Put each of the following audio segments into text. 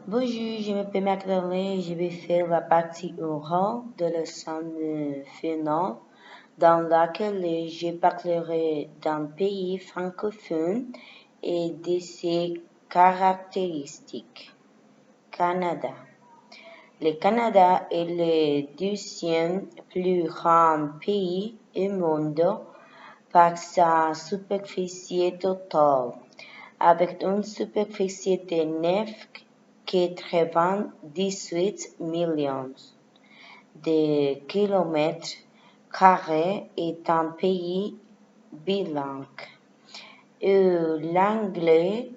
Bonjour, je m'appelle Magdalene et je vais faire la partie orale de la leçon finale dans laquelle je parlerai d'un pays francophone et de ses caractéristiques. Canada. Le Canada est le deuxième plus grand pays au monde par sa superficie totale, avec une superficie de 9,98 millions de kilomètres carrés est un pays bilingue où l'anglais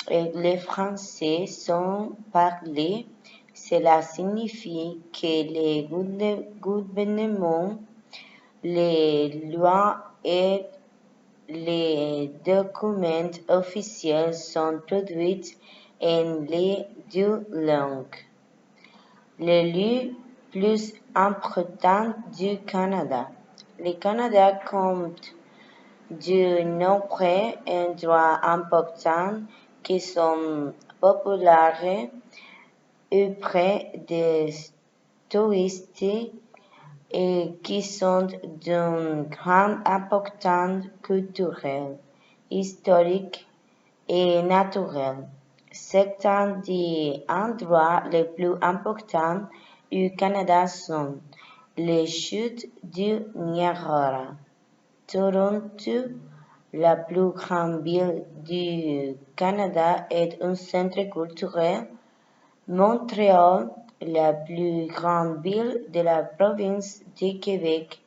et le français sont parlés. Cela signifie que le gouvernement, les lois et les documents officiels sont produits en les deux langues. Le lieu plus important du Canada. Le Canada compte de nombreux endroits importants qui sont populaires auprès des touristes et qui sont d'une grande importance culturelle, historique et naturelle. Certains des endroits les plus importants au Canada sont les chutes du Niagara, Toronto, la plus grande ville du Canada, est un centre culturel. Montréal, la plus grande ville de la province du Québec,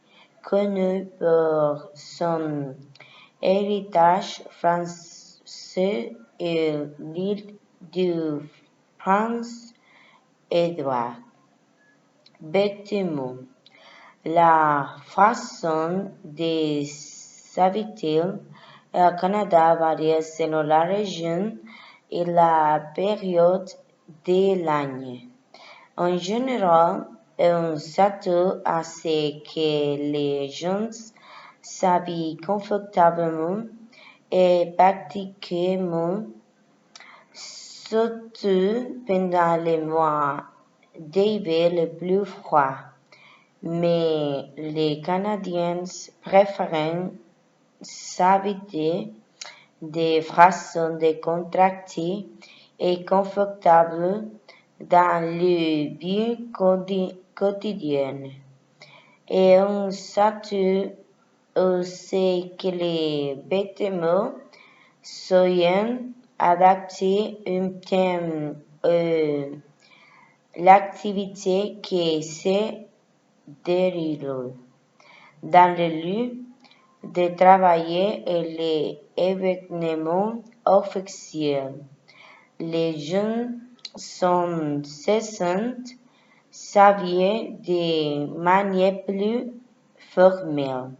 connue pour son héritage français et l'île du Prince-Édouard. Bâtiment. La façon de s'habiter au Canada varie selon la région et la période de l'année. En général, on s'attend à ce que les gens s'habillent confortablement et pratiquement, surtout pendant les mois d'hiver les plus froids. Mais les Canadiens préfèrent s'habiller de façon décontractée et confortable dans le vie quotidienne. Et on s'attend aussi que les vêtements soient adaptés au thème l'activité qui se déroule dans le lieu de travail et les événements officiels. Les jeunes sont cessants s'habiller de manière plus formelle.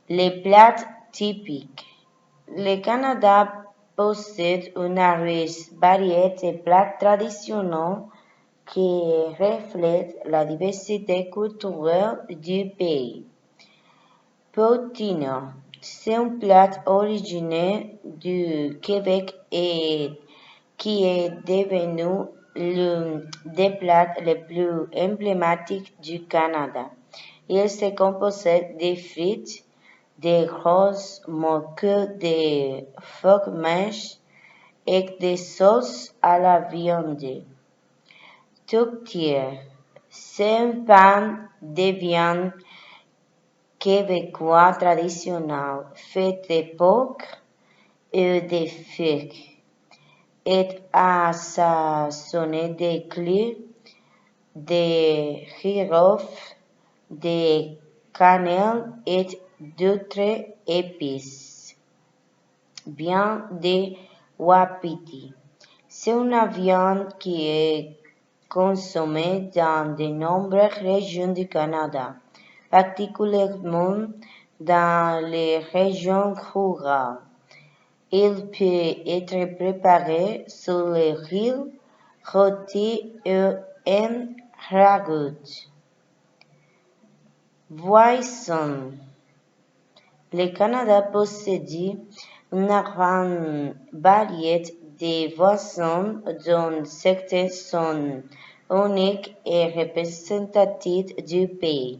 Les plats typiques. Le Canada possède une riche variété de plats traditionnels qui reflètent la diversité culturelle du pays. Poutine, c'est un plat originaire du Québec et qui est devenu l'un des plats les plus emblématiques du Canada. Il se compose de frites, de grosses morceaux de fromage et de sauce à la viande. Tourtière, c'est un pain de viande québécois traditionnel fait de porc et de figues et assaisonné de clous, de girofle, de cannelle et d'autres épices. Viande de wapiti. C'est une viande qui est consommée dans de nombreuses régions du Canada, particulièrement dans les régions rurales. Il peut être préparé sur le grill, rôti ou en ragoût. Boisson. Le Canada possède une grande variété des boissons dont certaines sont uniques et représentatives du pays.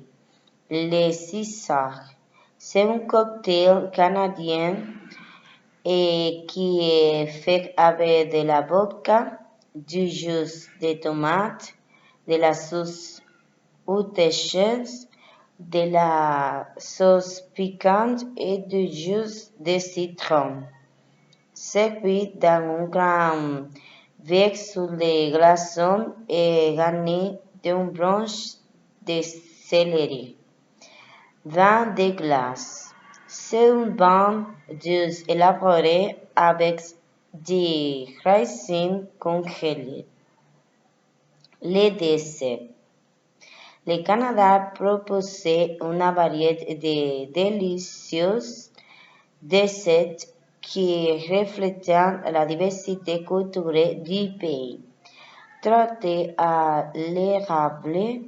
Le César, c'est un cocktail canadien et qui est fait avec de la vodka, du jus de tomate, de la sauce autrichienne, de la sauce piquante et du jus de citron. Servi dans un grand verre sous les glaçons et garni d'une branche de céleri. Vin de glace. C'est un vin douce élaboré avec des raisins congelés. Les desserts. Le Canada proposait une variété de délicieux desserts qui reflètent la diversité culturelle du pays. Traité à l'érable,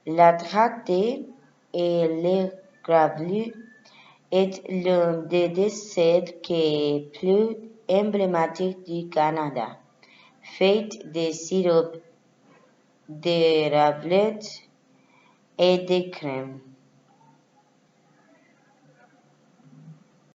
la traité et l'érable est l'un des desserts les plus emblématiques du Canada, fait de sirop d'érable et de crème.